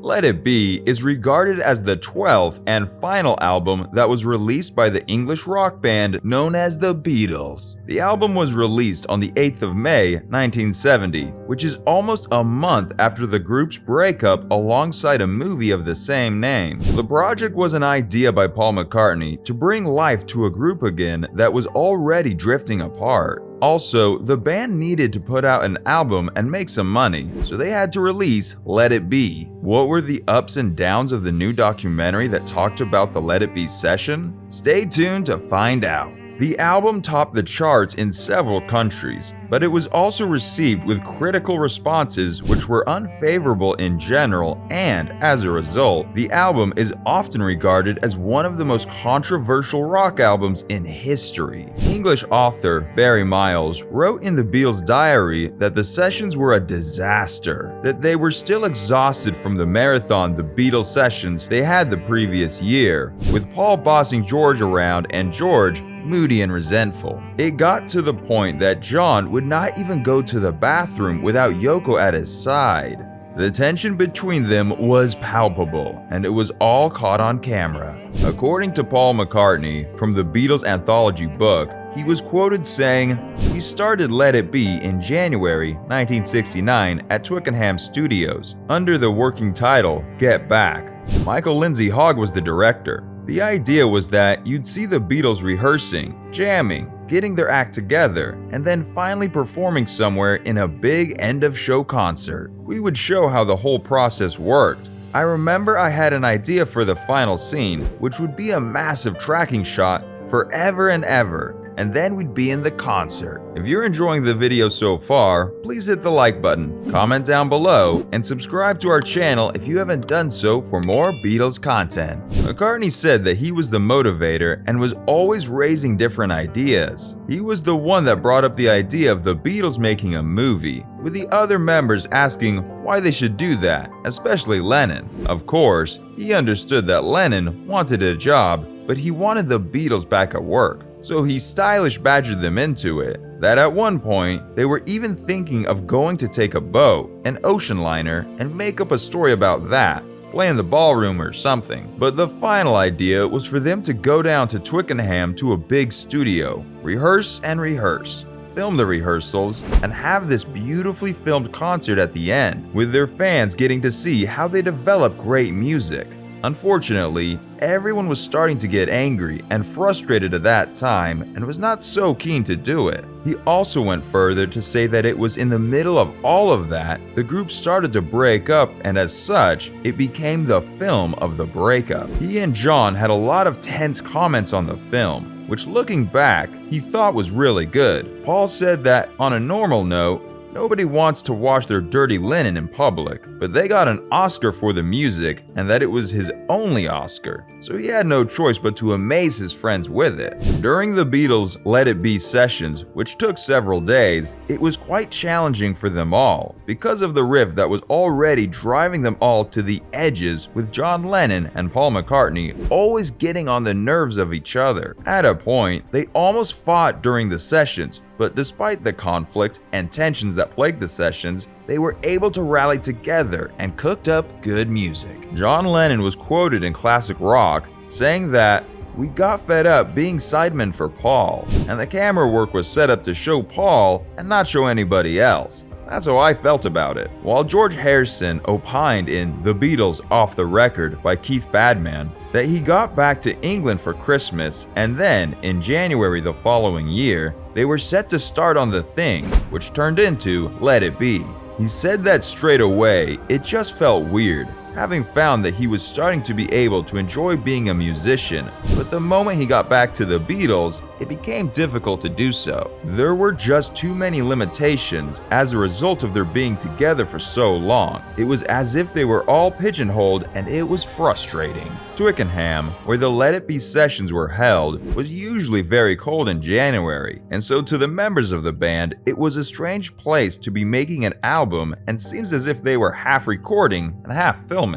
Let It Be is regarded as the 12th and final album that was released by the English rock band known as the Beatles. The album was released on the 8th of May, 1970, which is almost a month after the group's breakup alongside a movie of the same name. The project was an idea by Paul McCartney to bring life to a group again that was already drifting apart. Also, the band needed to put out an album and make some money, so they had to release Let It Be. What were the ups and downs of the new documentary that talked about the Let It Be session? Stay tuned to find out. The album topped the charts in several countries, but it was also received with critical responses which were unfavorable in general, and as a result, the album is often regarded as one of the most controversial rock albums in history. English author Barry Miles wrote in the Beatles' diary that the sessions were a disaster, that they were still exhausted from the marathon the Beatles sessions they had the previous year, with Paul bossing George around and George moody and resentful. It got to the point that John would not even go to the bathroom without Yoko at his side. The tension between them was palpable, and it was all caught on camera. According to Paul McCartney, from the Beatles anthology book, he was quoted saying, "We started Let It Be in January 1969 at Twickenham Studios, under the working title, Get Back. Michael Lindsay Hogg was the director. The idea was that you'd see the Beatles rehearsing, jamming, getting their act together, and then finally performing somewhere in a big end-of-show concert. We would show how the whole process worked. I remember I had an idea for the final scene, which would be a massive tracking shot forever and ever, and then we'd be in the concert." If you're enjoying the video so far, please hit the like button, comment down below, and subscribe to our channel if you haven't done so for more Beatles content. McCartney said that he was the motivator and was always raising different ideas. He was the one that brought up the idea of the Beatles making a movie, with the other members asking why they should do that, especially Lennon. Of course, he understood that Lennon wanted a job, but he wanted the Beatles back at work. So he stylish badgered them into it, that at one point, they were even thinking of going to take a boat, an ocean liner, and make up a story about that, play in the ballroom or something. But the final idea was for them to go down to Twickenham to a big studio, rehearse and rehearse, film the rehearsals, and have this beautifully filmed concert at the end, with their fans getting to see how they develop great music. Unfortunately, everyone was starting to get angry and frustrated at that time and was not so keen to do it. He also went further to say that it was in the middle of all of that, the group started to break up, and as such, it became the film of the breakup. He and John had a lot of tense comments on the film, which looking back, he thought was really good. Paul said that, on a normal note, nobody wants to wash their dirty linen in public, but they got an Oscar for the music, and that it was his only Oscar, so he had no choice but to amaze his friends with it. During the Beatles' Let It Be sessions, which took several days, it was quite challenging for them all, because of the riff that was already driving them all to the edges, with John Lennon and Paul McCartney always getting on the nerves of each other. At a point, they almost fought during the sessions, but despite the conflict and tensions that plagued the sessions, they were able to rally together and cooked up good music. John Lennon was quoted in classic rock saying that, "We got fed up being sidemen for Paul, and the camera work was set up to show Paul and not show anybody else. That's how I felt about it." While George Harrison opined in The Beatles Off the Record by Keith Badman that he got back to England for Christmas, and then in January the following year, they were set to start on The Thing, which turned into Let It Be. He said that straight away, it just felt weird, having found that he was starting to be able to enjoy being a musician, but the moment he got back to the Beatles, it became difficult to do so. There were just too many limitations as a result of their being together for so long. It was as if they were all pigeonholed, and it was frustrating. Twickenham, where the Let It Be sessions were held, was usually very cold in January, and so to the members of the band, it was a strange place to be making an album, and seems as if they were half recording and half filming.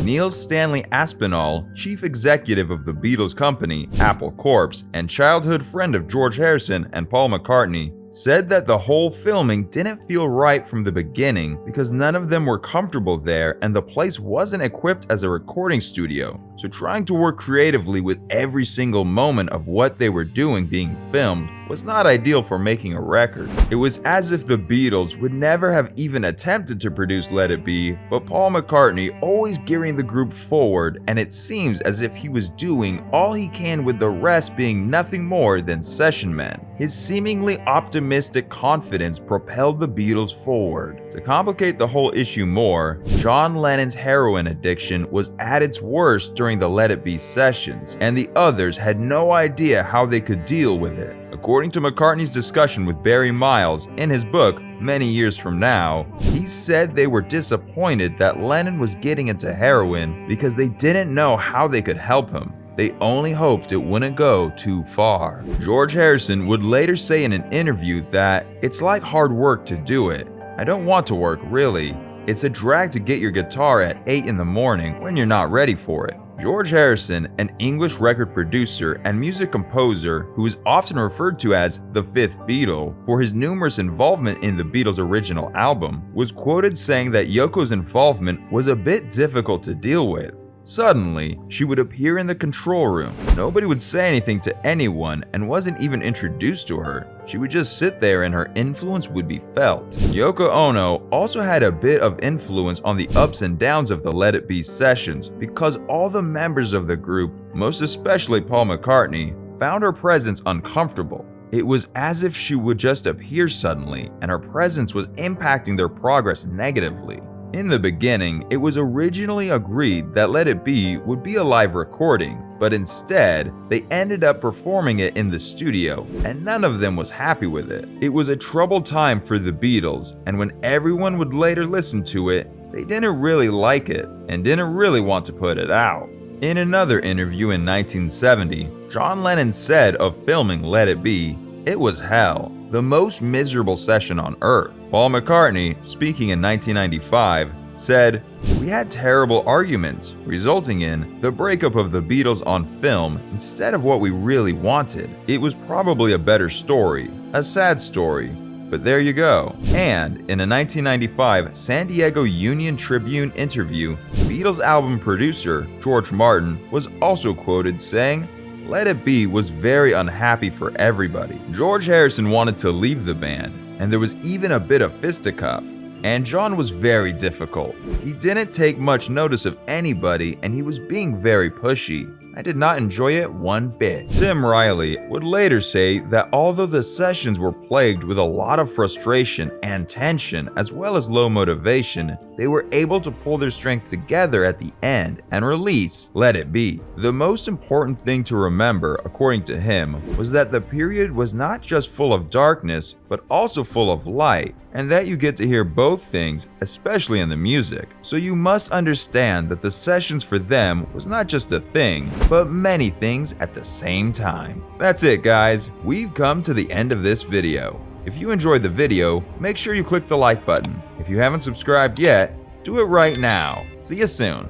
Neil Stanley Aspinall, chief executive of the Beatles company, Apple Corps, and childhood friend of George Harrison and Paul McCartney, said that the whole filming didn't feel right from the beginning because none of them were comfortable there and the place wasn't equipped as a recording studio. So trying to work creatively with every single moment of what they were doing being filmed was not ideal for making a record. It was as if the Beatles would never have even attempted to produce Let It Be, but Paul McCartney always gearing the group forward, and it seems as if he was doing all he can with the rest being nothing more than session men. His seemingly optimistic confidence propelled the Beatles forward. To complicate the whole issue more, John Lennon's heroin addiction was at its worst during the Let It Be sessions, and the others had no idea how they could deal with it. According to McCartney's discussion with Barry Miles in his book, Many Years From Now, he said they were disappointed that Lennon was getting into heroin because they didn't know how they could help him. They only hoped it wouldn't go too far. George Harrison would later say in an interview that, "It's like hard work to do it. I don't want to work, really. It's a drag to get your guitar at 8 in the morning when you're not ready for it." George Harrison, an English record producer and music composer who is often referred to as the fifth Beatle for his numerous involvement in the Beatles' original album, was quoted saying that Yoko's involvement was a bit difficult to deal with. Suddenly, she would appear in the control room. Nobody would say anything to anyone and wasn't even introduced to her. She would just sit there and her influence would be felt. Yoko Ono also had a bit of influence on the ups and downs of the Let It Be sessions because all the members of the group, most especially Paul McCartney, found her presence uncomfortable. It was as if she would just appear suddenly and her presence was impacting their progress negatively. In the beginning, it was originally agreed that Let It Be would be a live recording, but instead, they ended up performing it in the studio, and none of them was happy with it. It was a troubled time for the Beatles, and when everyone would later listen to it, they didn't really like it, and didn't really want to put it out. In another interview in 1970, John Lennon said of filming Let It Be, "It was hell. The most miserable session on earth." Paul McCartney, speaking in 1995, said, "We had terrible arguments, resulting in the breakup of the Beatles on film instead of what we really wanted. It was probably a better story, a sad story, but there you go." And in a 1995 San Diego Union Tribune interview, Beatles album producer George Martin was also quoted saying, "Let It Be was very unhappy for everybody. George Harrison wanted to leave the band, and there was even a bit of fisticuff. And John was very difficult. He didn't take much notice of anybody, and he was being very pushy. I did not enjoy it one bit." Tim Riley would later say that although the sessions were plagued with a lot of frustration and tension as well as low motivation, they were able to pull their strength together at the end and release Let It Be. The most important thing to remember, according to him, was that the period was not just full of darkness, but also full of light, and that you get to hear both things, especially in the music. So you must understand that the sessions for them was not just a thing, but many things at the same time. That's it, guys. We've come to the end of this video. If you enjoyed the video, make sure you click the like button. If you haven't subscribed yet, do it right now. See you soon.